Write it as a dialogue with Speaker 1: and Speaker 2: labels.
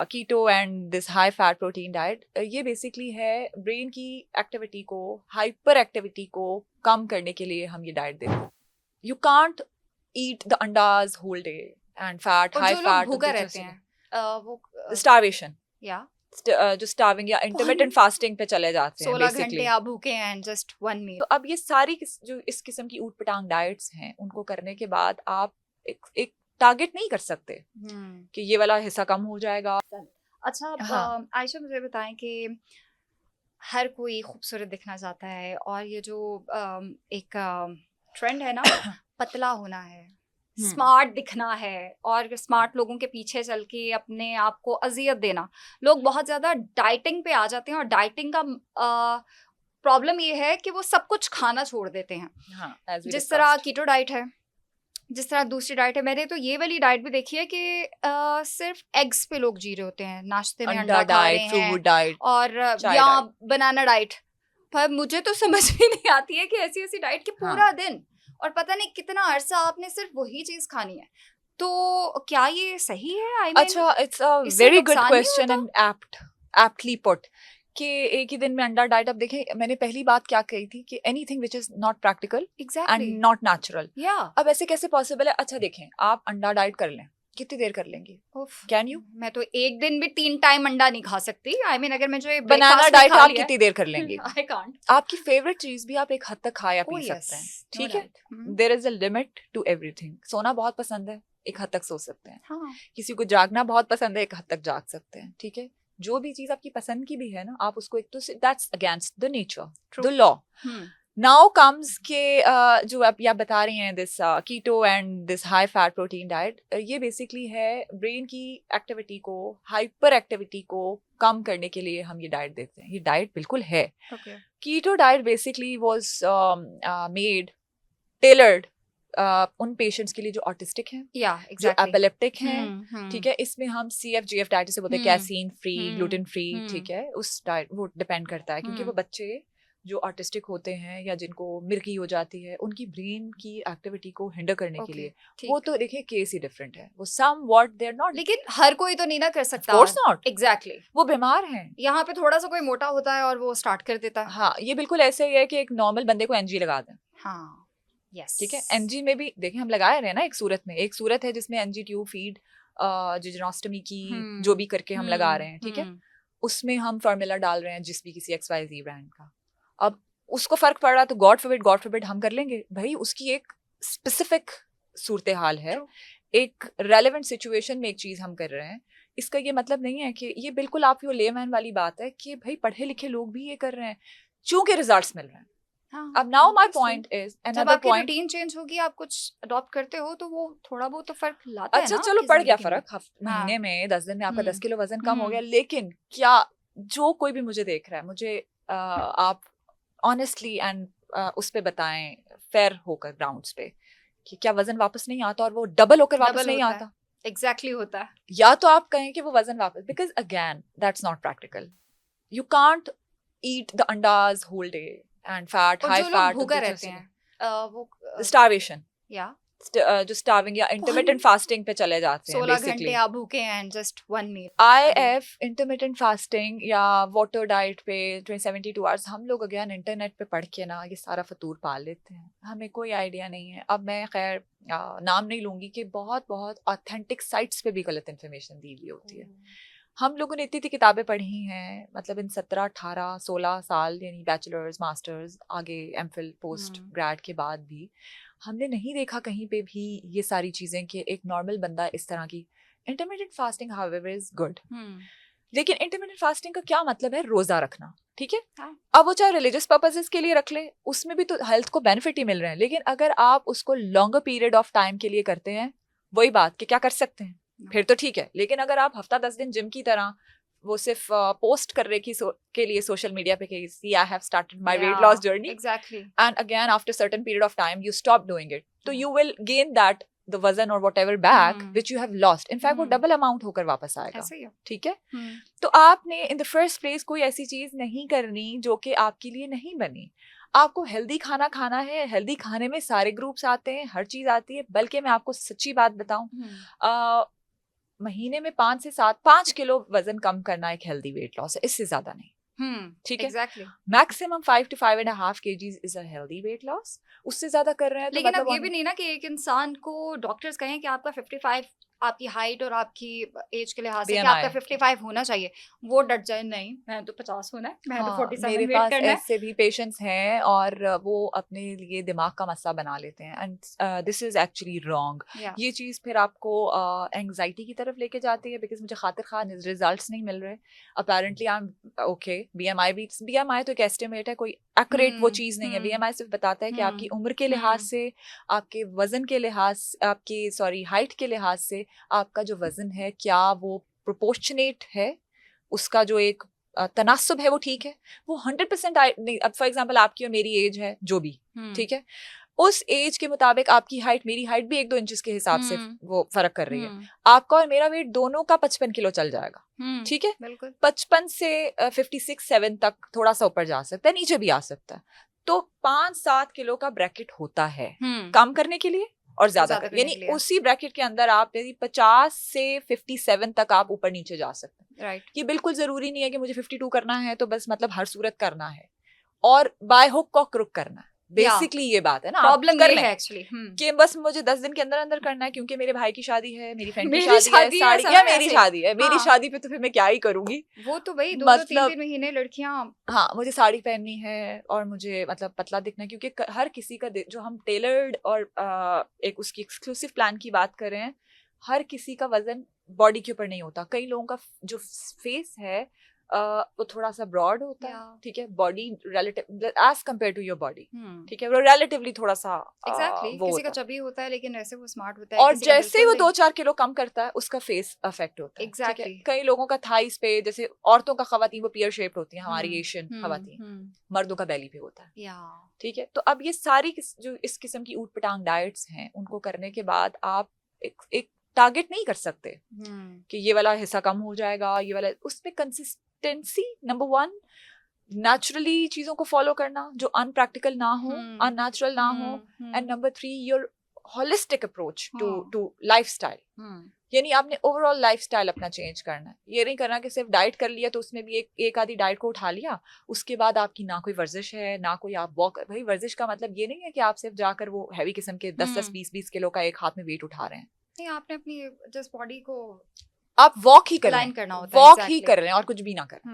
Speaker 1: Keto and this high fat protein diet, ये basically है brain की एक्टिविटी को, हाइपर एक्टिविटी को कम करने के लिए हम ये डाइट देते हैं. यू कांट ईट द अंडाज whole day and fat, high fat,
Speaker 2: भूखे रहते हैं वो
Speaker 1: स्टार्वेशन,
Speaker 2: या
Speaker 1: जो स्टार्विंग या इंटरमिटेंट फास्टिंग पे चले जाते हैं
Speaker 2: 16
Speaker 1: बेसिकली.
Speaker 2: घंटे आप भूखे हैं एंड जस्ट वन मील.
Speaker 1: तो अब ये सारी जो इस किस्म की ऊट पटांग डाइट्स हैं, उनको करने के बाद आप एक टारगेट नहीं कर सकते कि ये वाला हिस्सा कम हो जाएगा.
Speaker 2: अच्छा,
Speaker 1: हाँ.
Speaker 2: आयशा मुझे बताएं कि हर कोई खूबसूरत दिखना चाहता है और ये जो एक ट्रेंड है ना पतला होना है, स्मार्ट दिखना है और स्मार्ट लोगों के पीछे चल के अपने आप को अजियत देना, लोग बहुत ज्यादा डाइटिंग पे आ जाते हैं और डाइटिंग का प्रॉब्लम ये है कि वो सब कुछ खाना छोड़ देते हैं.
Speaker 1: हाँ,
Speaker 2: जिस तरह कीटो डाइट है, जिस तरह दूसरी डाइट है, मैंने तो ये वाली डाइट भी देखी है कि सिर्फ एग्स पे लोग जी रहे होते हैं, नाश्ते में अंडा खा रहे हैं,
Speaker 1: फ्रूट डाइट
Speaker 2: और या बनाना डाइट. पर मुझे तो समझ में नहीं आती है कि ऐसी ऐसी डाइट कि पूरा दिन और पता नहीं कितना अरसा आपने सिर्फ वही चीज खानी है. तो क्या ये सही है?
Speaker 1: अच्छा, it's a very good question and aptly put कि एक ही दिन में अंडा डाइट. अब देखें, मैंने पहली बात क्या कही थी कि anything which is not practical and not natural. अब ऐसे कैसे पॉसिबल है? अच्छा देखें, आप अंडा डाइट कर लें, कितनी देर कर लेंगे? Can you?
Speaker 2: मैं तो एक दिन भी 3 टाइम अंडा नहीं खा सकती. I mean, अगर मैं जो
Speaker 1: बनाना डाइट आप कितनी देर कर लेंगे?
Speaker 2: I can't.
Speaker 1: आपकी फेवरेट चीज भी आप एक हद तक खा या पी सकते हैं, ठीक है? There is a limit to everything. सोना बहुत पसंद है, एक हद तक सो सकते हैं. किसी को जागना बहुत पसंद है, एक हद तक जाग सकते हैं, ठीक है? जो भी चीज आपकी पसंद की भी है ना, आप उसको एक तो that's against the nature, the law. Now comes के जो आप बता रही हैं, this keto and this high fat protein diet, ये बेसिकली है ब्रेन की एक्टिविटी को, हाइपर एक्टिविटी को कम करने के लिए हम ये डाइट देते हैं. ये डाइट बिल्कुल है. Keto diet basically was made tailored उन पेशेंट्स के लिए जो ऑटिस्टिक हैं, जो एपिलेप्टिक हैं, ठीक है? इसमें हम CFGF डाइट से बोलते हैं, कैसीन फ्री, ग्लूटेन फ्री, ठीक है? उस डाइट वो डिपेंड करता है, क्योंकि वो बच्चे जो ऑटिस्टिक होते हैं या जिनको मिर्गी हो जाती है, उनकी ब्रेन की एक्टिविटी को हिंडर करने के लिए वो तो देखिए केस ही डिफरेंट है. वो सम व्हाट दे आर नॉट,
Speaker 2: लेकिन हर कोई तो नहीं ना कर सकता.
Speaker 1: Of course not.
Speaker 2: एग्जैक्टली.
Speaker 1: वो बीमार हैं.
Speaker 2: यहाँ पे थोड़ा सा कोई मोटा होता है और वो स्टार्ट कर देता है.
Speaker 1: हाँ, ये बिल्कुल ऐसे ही है कि एक नॉर्मल बंदे को NG लगा दें.
Speaker 2: हाँ, यस,
Speaker 1: ठीक है? NG में भी देखिए हम लगा रहे हैं ना, एक सूरत है जिसमें NG ट्यूब फीड जिजनोस्टमी की जो भी करके हम लगा रहे हैं, ठीक है? उसमें हम फार्मूला डाल रहे हैं जिस भी किसी XYZ ब्रांड का. अब उसको फर्क पड़ रहा तो गॉड फॉरबिड हम कर लेंगे भाई. उसकी एक स्पेसिफिक सूरत हाल है, एक रेलेवेंट सिचुएशन में एक चीज हम कर रहे हैं. इसका ये मतलब नहीं है कि ये बिल्कुल आप यो लेमैन वाली बात है कि भाई पढ़े लिखे लोग भी ये कर रहे हैं चूंकि रिजल्ट्स मिल रहे हैं. अब नाउ माय पॉइंट इज
Speaker 2: जब आपकी रूटीन चेंज होगी, आप कुछ अडॉप्ट करते हो तो वो थोड़ा बहुत तो फर्क लाता है ना.
Speaker 1: अच्छा चलो, पड़ गया फर्क, महीने में 10 दिन में आपका 10 किलो वजन कम हो गया. लेकिन क्या जो कोई भी मुझे देख रहा है, मुझे आप ऑनेस्टली एंड उस पे बताएं, फेयर होकर ग्राउंड्स पे, कि क्या वजन वापस नहीं आता और वो डबल होकर वापस नहीं आता?
Speaker 2: एग्जैक्टली होता है.
Speaker 1: या तो आप कहें कि वो वजन वापस, because again that's not practical. You can't eat the अंडाज whole day and fat, high fat,
Speaker 2: भूखे रहते हैं,
Speaker 1: वो स्टार्वेशन,
Speaker 2: या
Speaker 1: जो स्टार्विंग या इंटरमिटेंट फास्टिंग पे चले जाते हैं
Speaker 2: 16 घंटे आप भूखे हैं and just one meal.
Speaker 1: IF intermittent fasting या वाटर डाइट पे 72 आवर्स, हम लोग अगेन इंटरनेट पे पढ़ के ना ये सारा फतूर पाल लेते हैं. हमें कोई आइडिया नहीं है. अब मैं खैर नाम नहीं लूंगी कि बहुत बहुत ऑथेंटिक साइट्स पे भी गलत इन्फॉर्मेशन दी हुई होती है. हम लोगों ने इतनी किताबें पढ़ी हैं, मतलब इन 17, 18, 16 साल, यानी बैचलर्स, मास्टर्स, आगे MPhil, पोस्ट ग्रेड के बाद भी हमने नहीं देखा कहीं पे भी ये सारी चीजें कि एक नॉर्मल बंदा इस तरह की. Intermittent fasting however is good, लेकिन इंटरमिटेंट फास्टिंग का क्या मतलब है? रोजा रखना, ठीक है? अब वो चाहे रिलीजियस पर्पसेस के लिए रख ले, उसमें भी तो हेल्थ को बेनिफिट ही मिल रहे हैं. लेकिन अगर आप उसको लॉन्गर पीरियड ऑफ टाइम के लिए करते हैं, वही बात कि क्या कर सकते हैं, फिर तो ठीक है. लेकिन अगर आप हफ्ता 10 दिन जिम की तरह वो सिर्फ पोस्ट कर रहे के लिए सोशल मीडिया पे कि see I have started my weight loss journey,
Speaker 2: exactly,
Speaker 1: and again after certain period of time you stop doing it, so you will gain that the वजन or whatever back which you have lost. in fact वो double amount होकर वापस आएगा, ठीक है? तो आपने in the first place कोई ऐसी चीज नहीं करनी जो कि आपके लिए नहीं बनी. आपको हेल्दी खाना खाना है. हेल्दी खाने में सारे ग्रुप्स आते हैं, हर चीज आती है. बल्कि मैं आपको सच्ची बात बताऊं, महीने में 5 किलो वजन कम करना एक हेल्दी वेट लॉस है, इससे ज्यादा नहीं। ठीक है,
Speaker 2: exactly.
Speaker 1: Maximum 5 to 5.5 kgs is a healthy weight loss. उससे ज्यादा कर रहे हैं तो
Speaker 2: लेकिन
Speaker 1: मतलब
Speaker 2: अब ये भी नहीं ना कि एक इंसान को डॉक्टर्स कहें कि आपका 55 आपकी हाइट और आपकी एज के लिहाज से कि आपका 55 होना चाहिए, वो डट जाए नहीं मैं तो 50 होना है, मैं तो 47
Speaker 1: मेरे
Speaker 2: वेट
Speaker 1: पास
Speaker 2: करना है।
Speaker 1: ऐसे भी पेशेंट्स हैं और वो अपने लिए दिमाग का मसला बना लेते हैं, and this is actually wrong. ये चीज़ फिर आपको एंग्जाइटी की तरफ लेके जाती है, बिकॉज मुझे खातिर खा रिजल्ट्स नहीं मिल रहे। Apparently I am okay, BMI तो एक एस्टिमेट है, कोई एक्यूरेट वो चीज़ नहीं है। बीएमआई सिर्फ बताता है कि आपकी उम्र के लिहाज से, आपके वजन के लिहाज, आपकी हाइट के लिहाज से आपका जो वजन है क्या वो प्रोपोर्शनेट है, उसका जो एक तनासुब है वो ठीक है। वो 100% नहीं, अब फॉर एग्जांपल आपकी और मेरी एज है जो भी, ठीक है, उस एज के मुताबिक आपकी हाइट मेरी हाइट भी 1-2 इंचेस के हिसाब से वो फर्क कर रही है। आपका और मेरा वेट दोनों का 55 किलो चल जाएगा, ठीक है,
Speaker 2: बिल्कुल
Speaker 1: 55 से 56-7 तक थोड़ा सा ऊपर जा सकता है, नीचे भी आ सकता है। तो 5-7 किलो का ब्रैकेट होता है कम करने के लिए और ज्यादा, यानी उसी ब्रैकेट के अंदर आप यदि 50 से 57 तक आप ऊपर नीचे जा सकते हैं।
Speaker 2: राइट।
Speaker 1: ये बिल्कुल जरूरी नहीं है कि मुझे 52 करना है तो बस मतलब हर सूरत करना है और बाय हुक और क्रुक करना है। बेसिकली ये बात है ना,
Speaker 2: प्रॉब्लम ये है एक्चुअली
Speaker 1: कि बस मुझे 10 दिन के अंदर अंदर करना है क्योंकि मेरे भाई की शादी है, मेरी फ्रेंड की
Speaker 2: मेरी
Speaker 1: शादी है, या मेरी शादी है, मेरी शादी पे तो फिर मैं क्या ही करूंगी।
Speaker 2: वो तो भाई 2-3 महीने लड़कियां,
Speaker 1: हाँ मुझे साड़ी पहननी है और मुझे मतलब पतला दिखना है, क्योंकि हर किसी का जो हम टेलर्ड और एक उसकी एक्सक्लूसिव प्लान की बात कर रहे हैं, हर किसी का वजन बॉडी के ऊपर नहीं होता। कई लोगों का जो फेस है वो थोड़ा सा ब्रॉड होता है, ठीक है, body relative as compare to your body, ठीक है, वो रिलेटिवली थोड़ा सा
Speaker 2: एग्जैक्टली किसी का चबी होता है लेकिन ऐसे वो स्मार्ट होता है,
Speaker 1: और जैसे वो 2-4 किलो कम करता है उसका फेस अफेक्ट होता है।
Speaker 2: एग्जैक्टली
Speaker 1: कई लोगों का थाइस पे, जैसे औरतों का खवातीन वो पियर शेप्ड होती है, हमारी एशियन खवातीन, मर्दों का बेली पे होता है, ठीक है। तो अब ये सारी जो इस किस्म की ऊट पटांग डाइट्स हैं, उनको करने के बाद आप एक टारगेट नहीं कर सकते कि ये वाला हिस्सा कम हो जाएगा, ये वाला, उस पे कंसिस्टेंसी नंबर 1, नेचुरली चीजों को फॉलो करना जो अनप्रैक्टिकल ना हो, अननेचुरल ना हो, and number 3 your holistic approach to lifestyle, यानी आपने ओवरऑल लाइफस्टाइल अपना चेंज करना है। ये नहीं करना कि सिर्फ डाइट कर लिया तो उसमें भी एक आधी डाइट को उठा लिया, उसके बाद आपकी ना कोई वर्जिश है ना कोई आप वॉक। भाई वर्जिश का मतलब ये नहीं है कि आप सिर्फ जाकर वो हैवी किस्म के 10-10, 20-20 किलो का एक हाथ में वेट उठा रहे हैं।
Speaker 2: नहीं, आपने अपनी जस्ट बॉडी को
Speaker 1: आप वॉक ही कर रहे हैं,
Speaker 2: करना होता है,
Speaker 1: वॉक ही कर रहे हैं और कुछ भी ना करें।